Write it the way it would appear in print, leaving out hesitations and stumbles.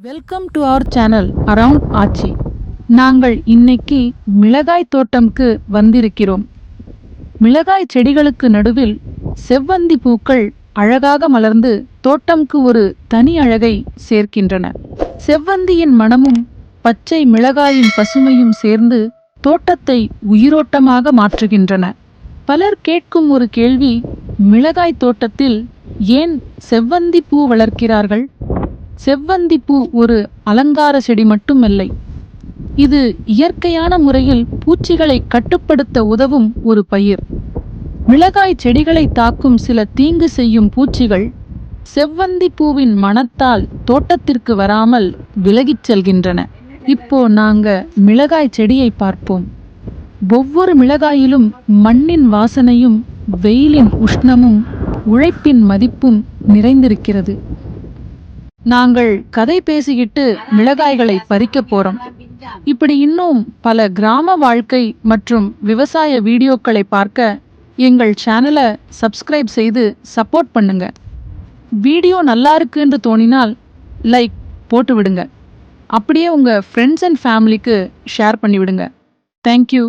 Welcome to our channel around Aachi. நாங்கள் இன்னைக்கு மிளகாய் தோட்டம்க்கு வந்திருக்கிறோம். மிளகாய் செடிகளுக்கு நடுவில் செவ்வந்தி பூக்கள் அழகாக மலர்ந்து தோட்டம்க்கு ஒரு தனி அழகை சேர்க்கின்றன. செவ்வந்தியின் மணமும் பச்சை மிளகாயின் பசுமையும் சேர்ந்து தோட்டத்தை உயிரோட்டமாக மாற்றுகின்றன. பலர் கேட்கும் ஒரு கேள்வி, மிளகாய் தோட்டத்தில் ஏன் செவ்வந்தி பூ வளர்க்கிறார்கள்? செவ்வந்தி பூ ஒரு அலங்கார செடி மட்டுமல்ல, இது இயற்கையான முறையில் பூச்சிகளை கட்டுப்படுத்த உதவும் ஒரு பயிர். மிளகாய் செடிகளை தாக்கும் சில தீங்கு செய்யும் பூச்சிகள் செவ்வந்தி பூவின் மணத்தால் தோட்டத்திற்கு வராமல் விலகிச் செல்கின்றன. இப்போ நாங்க மிளகாய் செடியை பார்ப்போம். ஒவ்வொரு மிளகாயிலும் மண்ணின் வாசனையும் வெயிலின் உஷ்ணமும் உழைப்பின் மதிப்பும் நிறைந்திருக்கிறது. நாங்கள் கதை பேசிக்கிட்டு மிளகாய்களை பறிக்க போறோம். இப்படி இன்னும் பல கிராம வாழ்க்கை மற்றும் விவசாய வீடியோக்களை பார்க்க எங்கள் சேனலை சப்ஸ்கிரைப் செய்து சப்போர்ட் பண்ணுங்க. வீடியோ நல்லா இருக்குன்னு தோணினால் லைக் போட்டு விடுங்க. அப்படியே உங்க ஃப்ரெண்ட்ஸ் அண்ட் ஃபேமிலிக்கு ஷேர் பண்ணி விடுங்க. தேங்க்யூ.